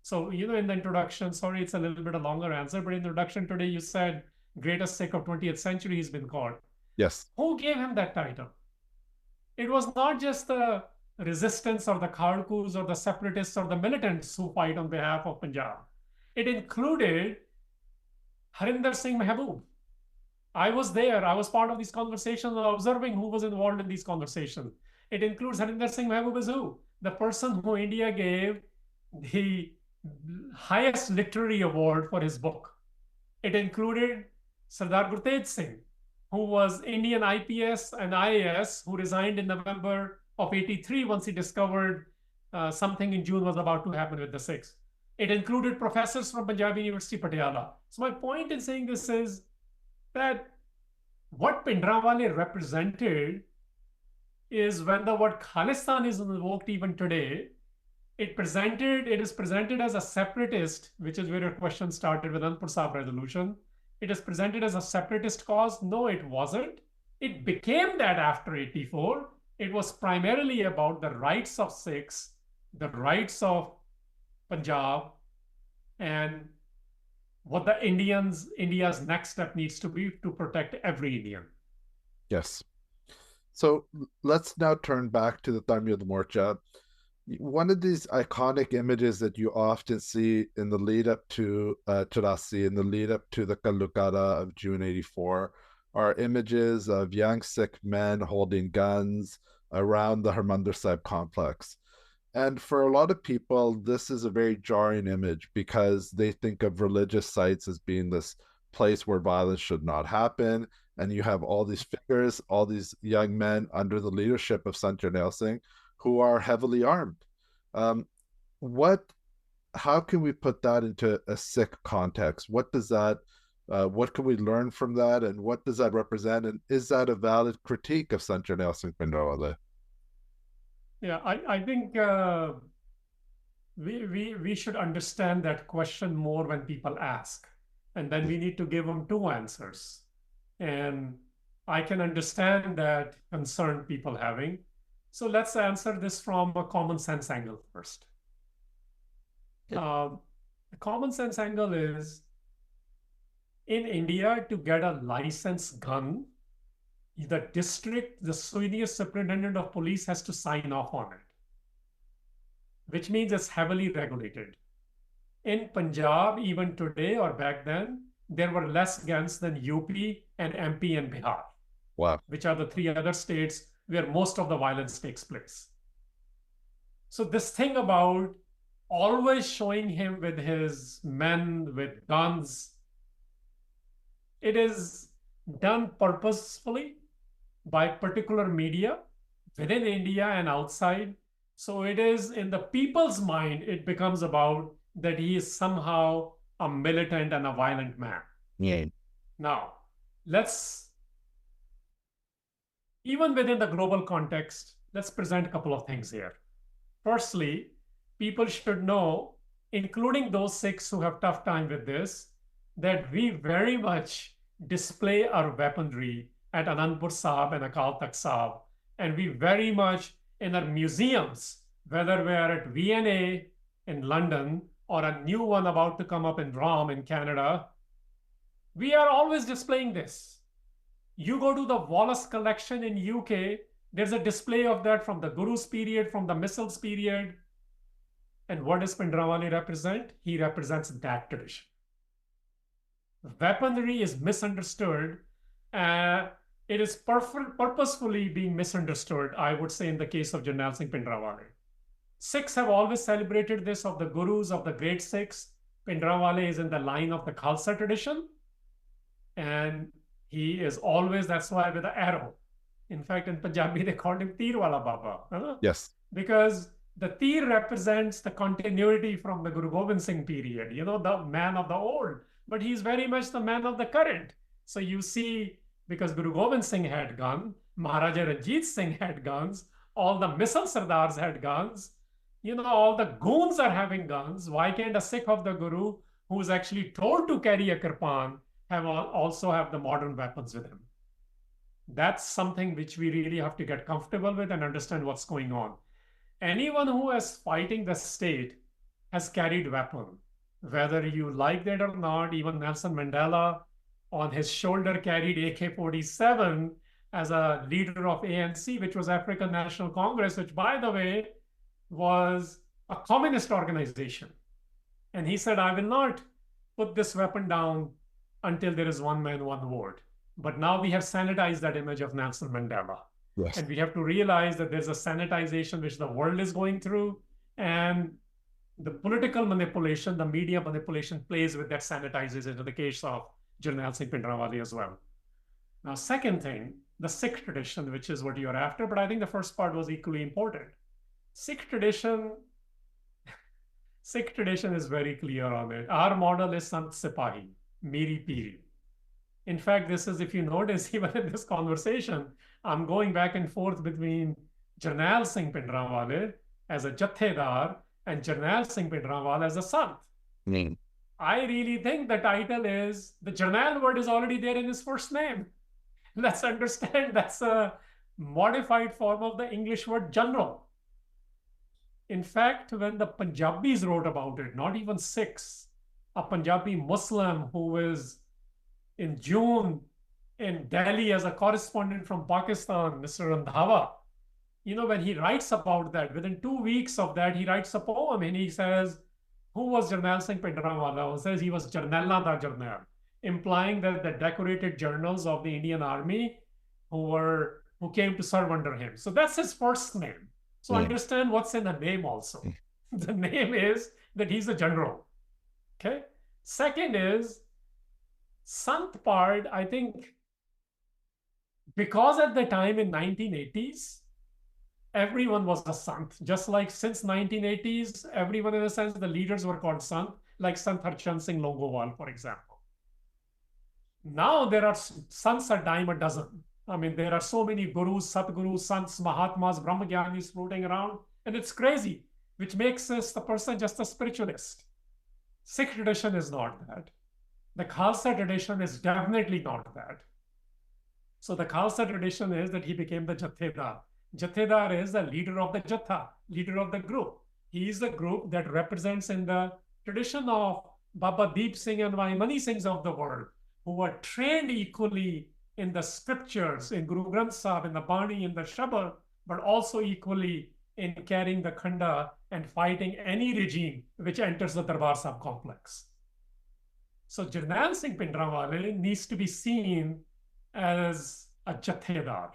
So, in the introduction, sorry, it's a little bit a longer answer, but in the introduction today, you said greatest Sikh of 20th century he's been called. Yes. Who gave him that title? It was not just the resistance or the Kharkus or the separatists or the militants who fight on behalf of Punjab. It included Harinder Singh Mehboob. I was there. I was part of these conversations, observing who was involved in these conversations. It includes Harinder Singh Mehboob is who? The person who India gave the highest literary award for his book. It included Sardar Gurtej Singh, who was Indian IPS and IAS, who resigned in November of 83 once he discovered something in June was about to happen with the Sikhs. It included professors from Punjab University, Patiala. So my point in saying this is that what Bhindranwale represented is when the word Khalistan is invoked even today, it is presented as a separatist, which is where your question started with Anandpur Sahib resolution. It is presented as a separatist cause. No, it wasn't. It became that after 84. It was primarily about the rights of Sikhs, the rights of Punjab, and what the India's next step needs to be to protect every Indian. Yes. So let's now turn back to the Tamil Morcha. One of these iconic images that you often see in the lead up to Churasi, in the lead up to the Ghallughara of June 84, are images of young Sikh men holding guns around the Harinder Sahib complex. And for a lot of people, this is a very jarring image because they think of religious sites as being this place where violence should not happen. And you have all these figures, all these young men under the leadership of Sant Jarnail Singh who are heavily armed. How can we put that into a Sikh context? What can we learn from that? And what does that represent? And is that a valid critique of Sant Jarnail Singh Bhindranwale? Yeah, I think we should understand that question more when people ask, and then we need to give them two answers. And I can understand that concern people having. So let's answer this from a common sense angle first. The common sense angle is, in India, to get a licensed gun, the senior superintendent of police has to sign off on it, which means it's heavily regulated. In Punjab, even today or back then, there were less guns than UP and MP and Bihar, wow, which are the three other states where most of the violence takes place. So this thing about always showing him with his men with guns, it is done purposefully by particular media within India and outside. So it is in the people's mind, it becomes about that he is somehow a militant and a violent man. Yeah. Now, even within the global context, let's present a couple of things here. Firstly, people should know, including those Sikhs who have tough time with this, that we very much display our weaponry at Anandpur Sahib and Akal Takht Sahib, and we very much in our museums, whether we are at V&A in London or a new one about to come up in Rome in Canada, we are always displaying this. You go to the Wallace collection in UK, there's a display of that from the Guru's period, from the missiles period. And what does Bhindranwale represent? He represents that tradition. Weaponry is misunderstood. It is purposefully being misunderstood, I would say, in the case of Jarnail Singh Bhindranwale. Sikhs have always celebrated this of the Gurus, of the great Sikhs. Bhindranwale is in the line of the Khalsa tradition. And he is always, that's why, with the arrow. In fact, in Punjabi, they called him Teer Wala Baba. Huh? Yes. Because the Teer represents the continuity from the Guru Gobind Singh period, the man of the old. But he's very much the man of the current. So you see, because Guru Gobind Singh had guns, Maharaja Ranjit Singh had guns, all the missile sardars had guns, all the goons are having guns. Why can't a Sikh of the Guru, who is actually told to carry a kirpan, also have the modern weapons with him? That's something which we really have to get comfortable with and understand what's going on. Anyone who is fighting the state has carried weapon. Whether you like that or not, even Nelson Mandela on his shoulder carried AK-47 as a leader of ANC, which was African National Congress, which, by the way, was a communist organization. And he said, I will not put this weapon down until there is one man, one vote. But now we have sanitized that image of Nelson Mandela. Yes. And we have to realize that there's a sanitization which the world is going through. And the political manipulation, the media manipulation plays with that sanitization in the case of Jarnail Singh Bhindranwale as well. Now, second thing, the Sikh tradition, which is what you're after, but I think the first part was equally important. Sikh tradition is very clear on it. Our model is Sant Sipahi, Miri Piri. In fact, this is, if you notice, even in this conversation, I'm going back and forth between Jarnail Singh Bhindranwale as a Jathedar and Jarnail Singh Bhindranwale as a Sant. I really think the title is, the Jarnail word is already there in his first name. Let's understand that's a modified form of the English word general. In fact, when the Punjabis wrote about it, not even Sikhs, a Punjabi Muslim who is in June in Delhi as a correspondent from Pakistan, Mr. Randhawa, when he writes about that, within 2 weeks of that, he writes a poem and he says, who was Jarnail Singh Bhindranwale? He says he was Jarnaila da Jarnail, implying that the decorated journals of the Indian Army who came to serve under him. So that's his first name. So understand what's in the name also. The name is that he's a general. Okay. Second is Sant part, I think, because at the time in 1980s, everyone was a Sant. just like since 1980s, everyone in a sense, the leaders were called Sant, like Sant Harchan Singh Longowal, for example. Now there are Sants a dime a dozen. I mean, there are so many gurus, Satgurus, Sants, Mahatmas, Brahmagyanis floating around, and it's crazy, which makes the person just a spiritualist. Sikh tradition is not that. The Khalsa tradition is definitely not that. So the Khalsa tradition is that he became the Jathedar. Jathedar is the leader of the Jatha, leader of the group. He is the group that represents in the tradition of Baba Deep Singh and Mani Singhs of the world, who were trained equally in the scriptures, in Guru Granth Sahib, in the Bani, in the Shabad, but also equally in carrying the Khanda and fighting any regime which enters the Darbar Sahib complex. So Jarnail Singh Bhindranwale needs to be seen as a Jathedar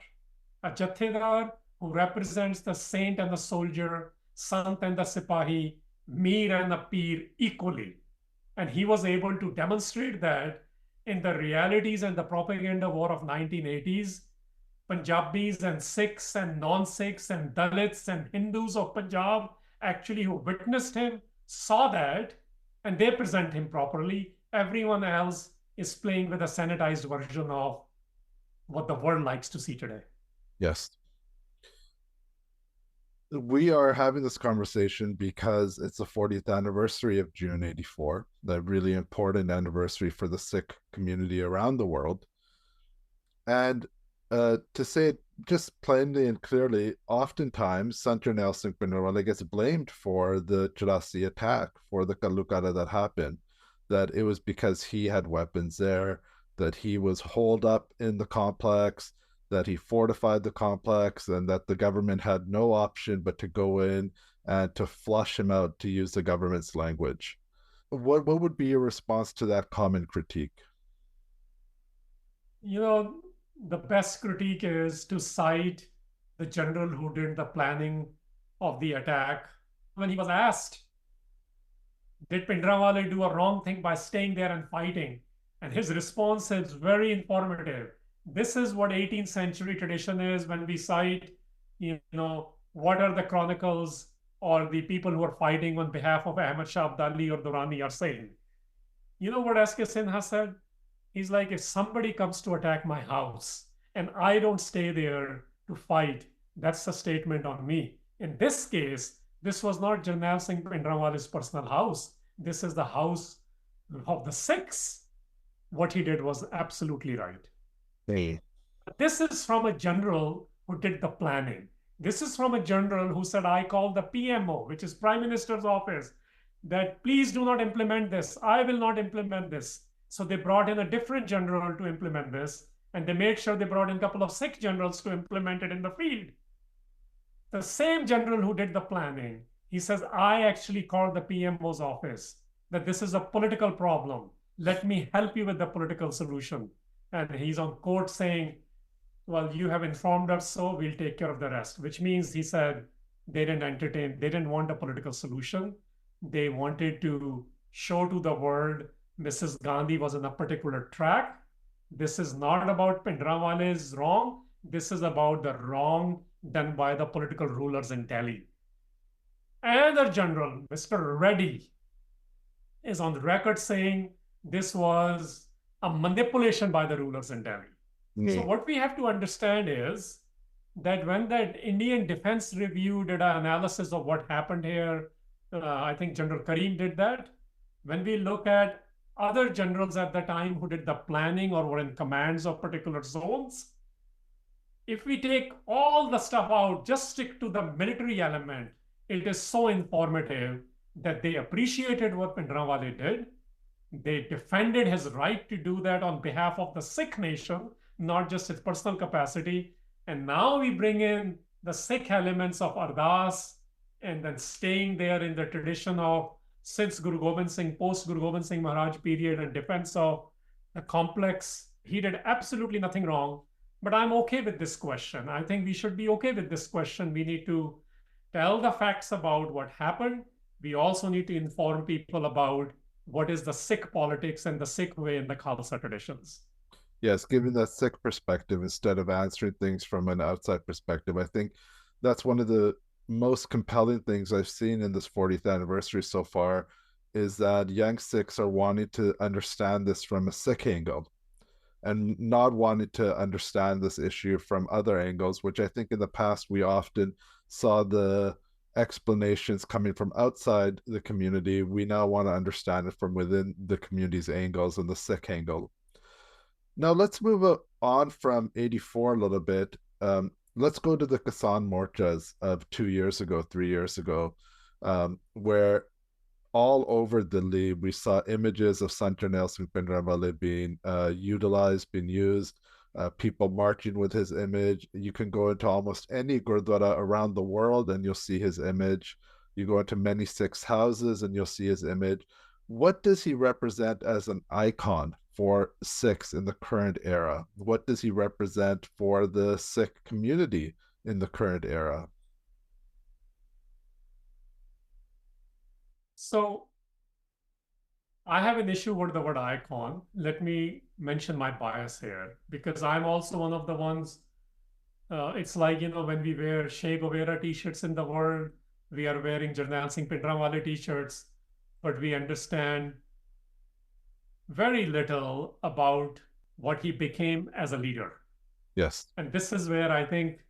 who represents the saint and the soldier, Sant and the Sipahi, Mir and the Pir equally. And he was able to demonstrate that in the realities and the propaganda war of 1980s, Punjabis and Sikhs and non-Sikhs and Dalits and Hindus of Punjab actually who witnessed him saw that and they present him properly. Everyone else is playing with a sanitized version of what the world likes to see today. Yes. We are having this conversation because it's the 40th anniversary of June 84, the really important anniversary for the Sikh community around the world. And to say it just plainly and clearly, oftentimes Sant Jarnail Singh Bhindranwale gets blamed for the Chirasi attack, for the Ghallughara that happened, that it was because he had weapons there, that he was holed up in the complex, that he fortified the complex, and that the government had no option but to go in and to flush him out, to use the government's language. What would be your response to that common critique? The best critique is to cite the general who did the planning of the attack. When he was asked, did Bhindranwale do a wrong thing by staying there and fighting? And his response is very informative. This is what 18th century tradition is when we cite, what are the chronicles or the people who are fighting on behalf of Ahmad Shah Abdali or Durrani are saying. You know what S.K. Sinha said? He's like, if somebody comes to attack my house and I don't stay there to fight, that's a statement on me. In this case, this was not Jarnail Singh Bhindranwale's personal house. This is the house of the Sikhs. What he did was absolutely right. Hey. This is from a general who did the planning. This is from a general who said, I call the PMO, which is Prime Minister's office, that please do not implement this. I will not implement this. So they brought in a different general to implement this, and they made sure they brought in a couple of Sikh generals to implement it in the field. The same general who did the planning, he says, I actually called the PMO's office, that this is a political problem. let me help you with the political solution. And he's on court saying, well, you have informed us, so we'll take care of the rest, which means he said they didn't want a political solution. They wanted to show to the world Mrs. Gandhi was on a particular track. This is not about Bhindranwale's wrong. This is about the wrong done by the political rulers in Delhi. Another general, Mr. Reddy, is on the record saying this was a manipulation by the rulers in Delhi. So what we have to understand is that when that Indian Defense Review did an analysis of what happened here, I think General Karim did that. When we look at other generals at the time who did the planning or were in commands of particular zones, if we take all the stuff out, just stick to the military element, it is so informative that they appreciated what Bhindranwale did. They defended his right to do that on behalf of the Sikh nation, not just his personal capacity. And now we bring in the Sikh elements of Ardas and then staying there in the tradition of since Guru Gobind Singh, post Guru Gobind Singh Maharaj period and defense of the complex. He did absolutely nothing wrong, but I'm okay with this question. I think we should be okay with this question. We need to tell the facts about what happened. We also need to inform people about what is the Sikh politics and the Sikh way in the Khalsa traditions. Yes, giving that Sikh perspective instead of answering things from an outside perspective. I think that's one of the most compelling things I've seen in this 40th anniversary so far, is that young Sikhs are wanting to understand this from a Sikh angle and not wanting to understand this issue from other angles, which I think in the past we often saw the explanations coming from outside the community. We now want to understand it from within the community's angles and the Sikh angle. Now let's move on from 84 a little bit. Let's go to the Kisan Morchas of 2 years ago, 3 years ago, where all over Delhi we saw images of Sant Jarnail Singh Bhindranwale being utilized, being used, people marching with his image. You can go into almost any Gurdwara around the world and you'll see his image. You go into many Sikhs' houses and you'll see his image. What does he represent as an icon for Sikhs in the current era? What does he represent for the Sikh community in the current era? So I have an issue with the word icon. Let me mention my bias here, because I'm also one of the ones, it's like, when we wear Che Guevara t-shirts in the world, we are wearing Jarnail Singh Bhindranwale t-shirts, but we understand very little about what he became as a leader. Yes. And this is where I think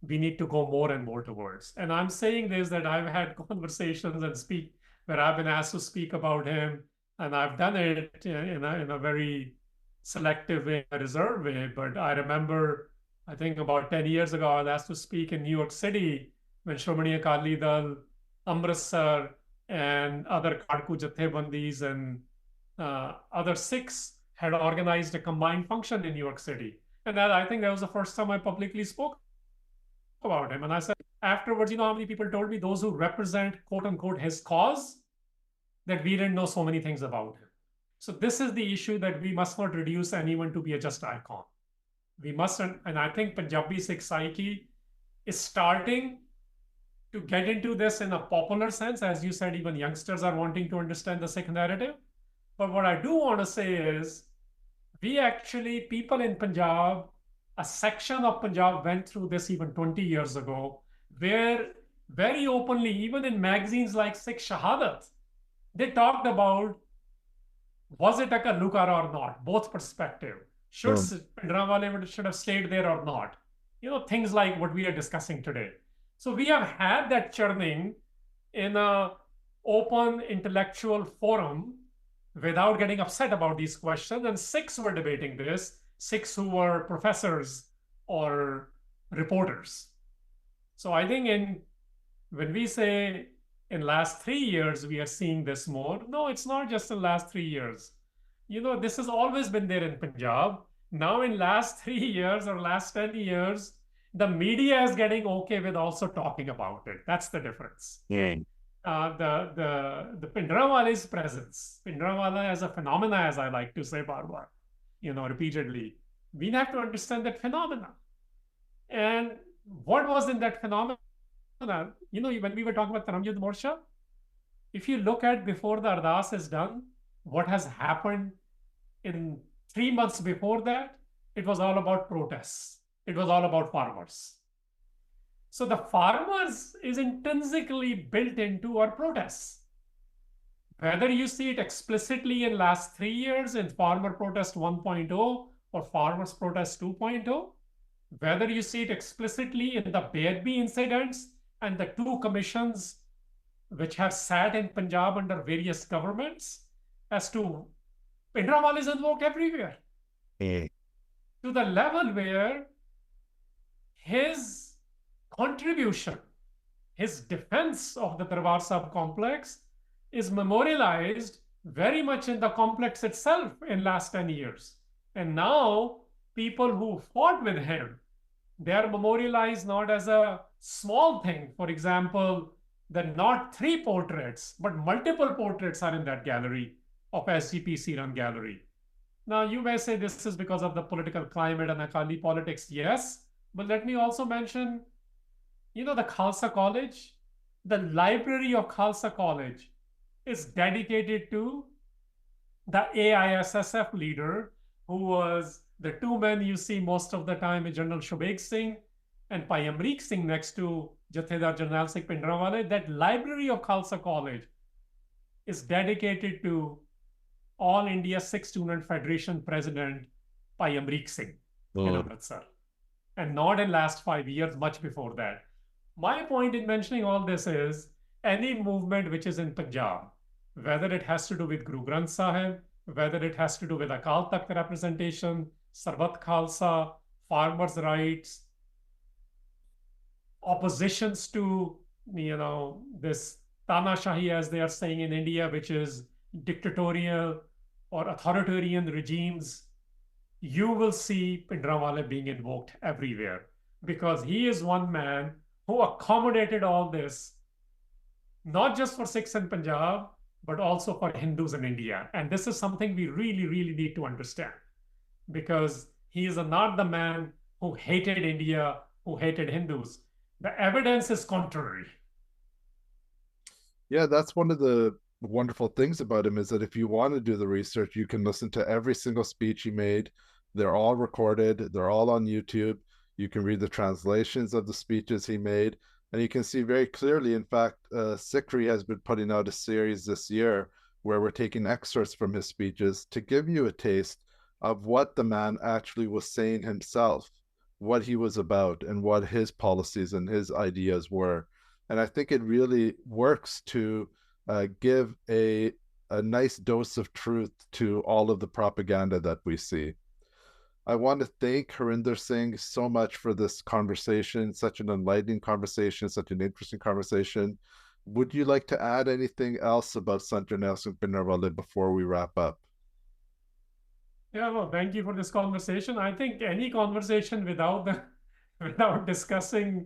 we need to go more and more towards. And I'm saying this, that I've had conversations and speak where I've been asked to speak about him, and I've done it in a very selective way, a reserved way. But I remember, I think about 10 years ago, I was asked to speak in New York City when Shomani Akali Dal, Amritsar, and other Kadku Jathebandis and other Sikhs had organized a combined function in New York City. And I think that was the first time I publicly spoke about him. And I said, afterwards, how many people told me, those who represent, quote unquote, his cause, that we didn't know so many things about him. So this is the issue, that we must not reduce anyone to be a just icon. We mustn't, and I think Punjabi Sikh psyche is starting to get into this in a popular sense. As you said, even youngsters are wanting to understand the Sikh narrative. But what I do want to say is, people in Punjab, a section of Punjab went through this even 20 years ago, where very openly, even in magazines like Sikh Shahadat, they talked about, was it a Ghallughara or not? Both perspective. Should Bhindranwale should have stayed there or not? Things like what we are discussing today. So we have had that churning in an open intellectual forum without getting upset about these questions. And Sikhs were debating this, Sikhs who were professors or reporters. So I think when we say in last 3 years, we are seeing this more, no, it's not just in the last 3 years. This has always been there in Punjab. Now in last 3 years or last 10 years, the media is getting okay with also talking about it. That's the difference. Yeah. the Bhindranwale's presence, Bhindranwale as a phenomena, as I like to say, Barbar, repeatedly. We have to understand that phenomena. And what was in that phenomena? When we were talking about Taramjid Morsha, if you look at before the Ardas is done, what has happened in 3 months before that, it was all about protests. It was all about farmers. So the farmers is intrinsically built into our protests. Whether you see it explicitly in last 3 years in Farmer Protest 1.0 or Farmers Protest 2.0, whether you see it explicitly in the Bearby incidents and the 2 commissions which have sat in Punjab under various governments, as to Bhindranwale is invoked everywhere. To the level where his contribution, his defense of the Darbar Sahib complex is memorialized very much in the complex itself in last 10 years. And now people who fought with him, they are memorialized not as a small thing. For example, the not 3 portraits, but multiple portraits are in that gallery of SGPC run gallery. Now you may say this is because of the political climate and Akali politics. Yes, but let me also mention, the Khalsa College, the library of Khalsa College is dedicated to the AISSF leader, who was the 2 men you see most of the time in General Shubeg Singh and Pai Amrik Singh next to Jathedar Jarnail Singh Bhindranwale. That library of Khalsa College is dedicated to All India Sikh Student Federation President Pai Amrik Singh in Amritsar. And not in last 5 years, much before that. My point in mentioning all this is any movement which is in Punjab, whether it has to do with Guru Granth Sahib, whether it has to do with Akal Takht representation, Sarbat Khalsa, farmers' rights, oppositions to, this Tanashahi, as they are saying in India, which is dictatorial or authoritarian regimes, you will see Bhindranwale being invoked everywhere, because he is one man who accommodated all this, not just for Sikhs in Punjab, but also for Hindus in India. And this is something we really, really need to understand, because he is not the man who hated India, who hated Hindus. The evidence is contrary. Yeah, that's one of the wonderful things about him, is that if you want to do the research, you can listen to every single speech he made. They're all recorded. They're all on YouTube. You can read the translations of the speeches he made, and you can see very clearly. In fact, Sikri has been putting out a series this year where we're taking excerpts from his speeches to give you a taste of what the man actually was saying himself, what he was about, and what his policies and his ideas were. And I think it really works to give a nice dose of truth to all of the propaganda that we see. I want to thank Harinder Singh so much for this conversation, such an enlightening conversation, such an interesting conversation. Would you like to add anything else about Sant Jarnail Singh Bhindranwale before we wrap up? Yeah, well, thank you for this conversation. I think any conversation without discussing,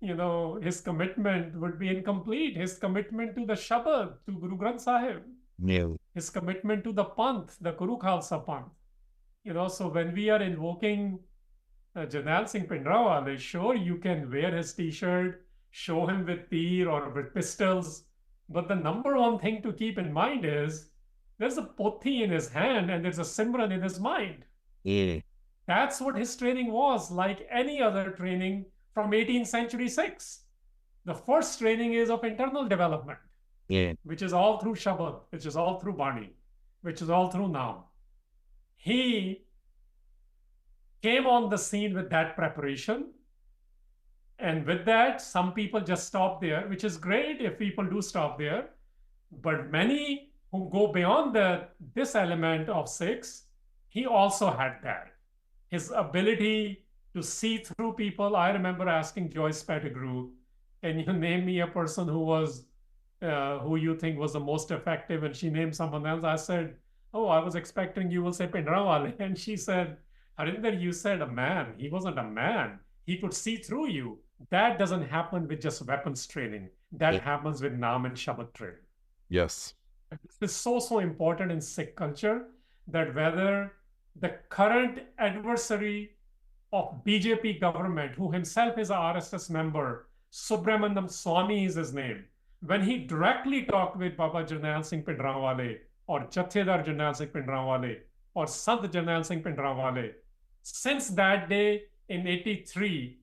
his commitment would be incomplete. His commitment to the Shabad, to Guru Granth Sahib. No. His commitment to the Panth, the Guru Khalsa Panth. So when we are invoking Jarnail Singh Bhindranwale, sure, you can wear his t-shirt, show him with tir or with pistols. But the number one thing to keep in mind is there's a pothi in his hand and there's a simran in his mind. Yeah. That's what his training was, like any other training from 18th century Sikhs. The first training is of internal development, which is all through Shabad, which is all through Bani, which is all through Naam. He came on the scene with that preparation. And with that, some people just stop there, which is great if people do stop there. But many who go beyond this element of Sikhs, he also had that. His ability to see through people. I remember asking Joyce Pettigrew, can you name me a person who you think was the most effective? And she named someone else. I said, oh, I was expecting you will say Bhindranwale. And she said, Harinder, you said a man. He wasn't a man. He could see through you. That doesn't happen with just weapons training. that happens with Naam and Shabad trade. Yes. This is so important in Sikh culture, that whether the current adversary of BJP government, who himself is a RSS member, Subramaniam Swamy is his name, when he directly talked with Baba Jarnail Singh Bhindranwale or Jathedar Jarnail Singh Bhindranwale or Sant Jarnail Singh Bhindranwale, since that day in 83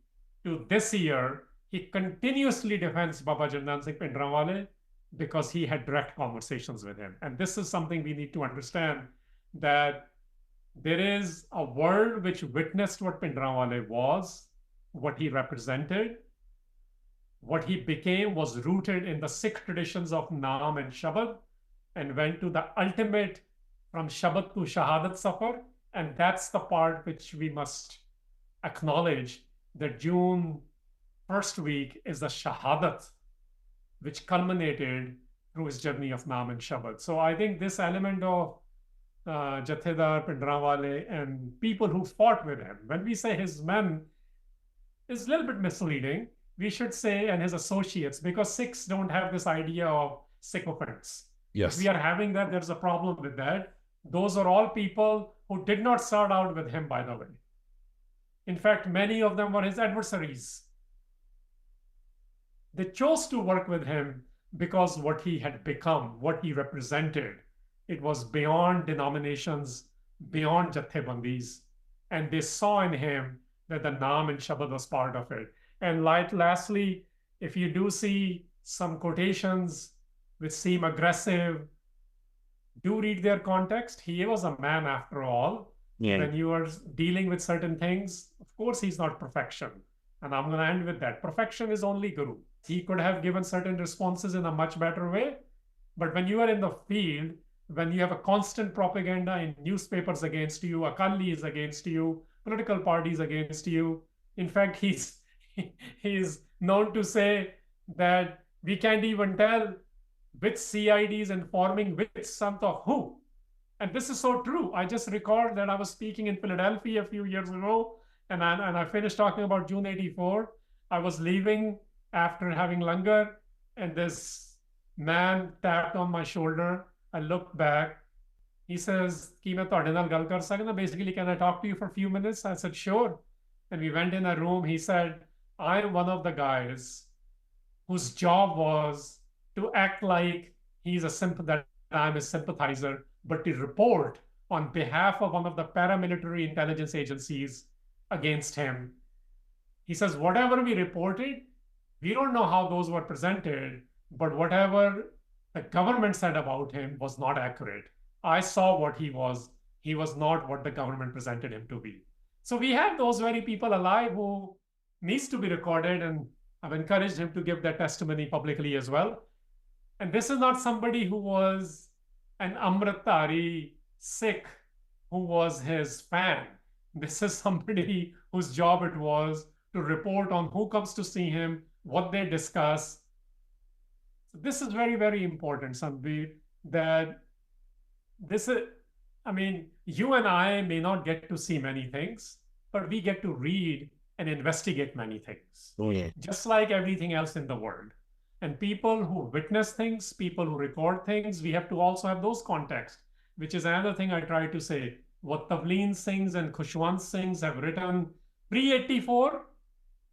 to this year, he continuously defends Baba Jarnail Singh Bhindranwale because he had direct conversations with him. And this is something we need to understand, that there is a world which witnessed what Bhindranwale was, what he represented. What he became was rooted in the Sikh traditions of Naam and Shabad, and went to the ultimate from Shabad to Shahadat Safar. And that's the part which we must acknowledge, that June first week is the Shahadat, which culminated through his journey of Naam and Shabad. So I think this element of Jathedar, Bhindranwale, and people who fought with him, when we say his men, is a little bit misleading. We should say, and his associates, because Sikhs don't have this idea of sycophants. Yes. If we are having that, there's a problem with that. Those are all people who did not start out with him, by the way. In fact, many of them were his adversaries. They chose to work with him because what he had become, what he represented, it was beyond denominations, beyond Jathebandis. And they saw in him that the Naam and Shabad was part of it. And lastly, if you do see some quotations which seem aggressive, do read their context. He was a man after all. Yeah. When you are dealing with certain things, of course, he's not perfection. And I'm going to end with that. Perfection is only Guru. He could have given certain responses in a much better way. But when you are in the field, when you have a constant propaganda in newspapers against you, Akali is against you, political parties against you. In fact, he's known to say that we can't even tell which CID is informing which Sant of who. And this is so true. I just recall that I was speaking in Philadelphia a few years ago, and I finished talking about June 84. I was leaving after having langar, and this man tapped on my shoulder. I looked back. He says, "Ki main ਤੁਹਾਡੇ ਨਾਲ ਗੱਲ ਕਰ ਸਕਦਾ? Basically, can I talk to you for a few minutes?" I said, "Sure." And we went in a room. He said, "I'm one of the guys whose job was to act like that I'm a sympathizer, but to report on behalf of one of the paramilitary intelligence agencies against him." He says, "Whatever we reported, we don't know how those were presented, but whatever the government said about him was not accurate. I saw what he was. He was not what the government presented him to be." So we have those very people alive who needs to be recorded, and I've encouraged him to give that testimony publicly as well. And this is not somebody who was an Amritdhari Sikh who was his fan. This is somebody whose job it was to report on who comes to see him, what they discuss. So this is very, very important, Santbir, that this is, I mean, you and I may not get to see many things, but we get to read and investigate many things. Oh, yeah. Just like everything else in the world. And people who witness things, people who record things, we have to also have those contexts, which is another thing I try to say. What Tavleen Singhs and Khushwant Singhs have written pre-84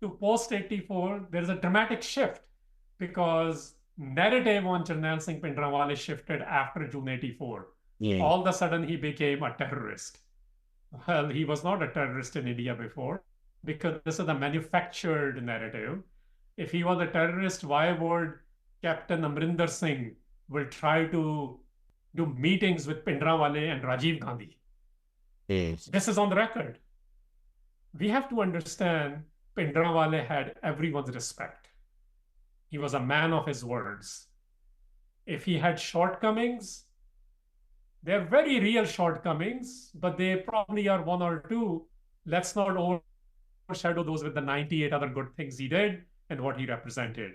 to post-84, there is a dramatic shift, because narrative on Jarnail Singh Bhindranwale shifted after June 84. Yeah. All of a sudden, he became a terrorist. Well, he was not a terrorist in India before, because this is a manufactured narrative. If he was a terrorist, why would Captain Harinder Singh will try to do meetings with Bhindranwale and Rajiv Gandhi? Yes. This is on the record. We have to understand Bhindranwale had everyone's respect. He was a man of his words. If he had shortcomings, they're very real shortcomings, but they probably are one or two. Let's not overshadow those with the 98 other good things he did and what he represented.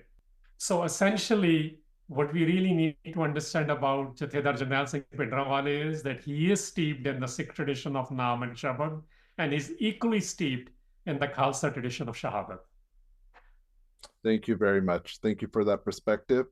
So essentially, what we really need to understand about Jathedar Jarnail Singh Bhindranwale is that he is steeped in the Sikh tradition of Naam and Shabad, and is equally steeped in the Khalsa tradition of Shahadat. Thank you very much. Thank you for that perspective.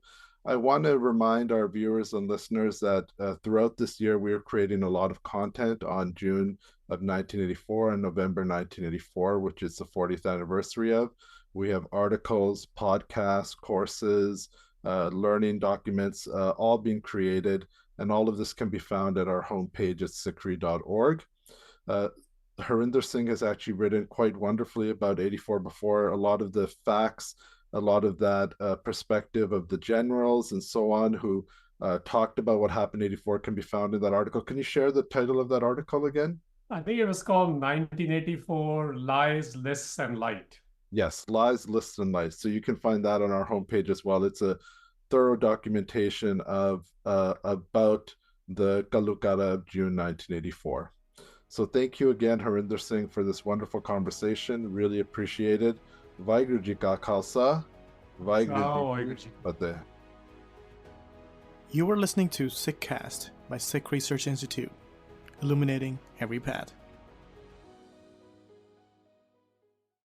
I want to remind our viewers and listeners that throughout this year, we are creating a lot of content on June of 1984 and November 1984, which is the 40th anniversary of. We have articles, podcasts, courses, learning documents, all being created. And all of this can be found at our homepage at sikri.org. Harinder Singh has actually written quite wonderfully about 84 before. A lot of the facts, a lot of that perspective of the generals and so on who talked about what happened in 84 can be found in that article. Can you share the title of that article again? I think it was called 1984 Lies, Lists, and Light. Yes, Lies, Lists, and Lights. So you can find that on our homepage as well. It's a thorough documentation of about the Ghallughara of June 1984. So thank you again, Harinder Singh, for this wonderful conversation. Really appreciate it. Vaheguru Ji Ka Khalsa, Vaheguru Ji Ki Fateh. You were listening to Sikhcast by Sikh Research Institute, illuminating every path.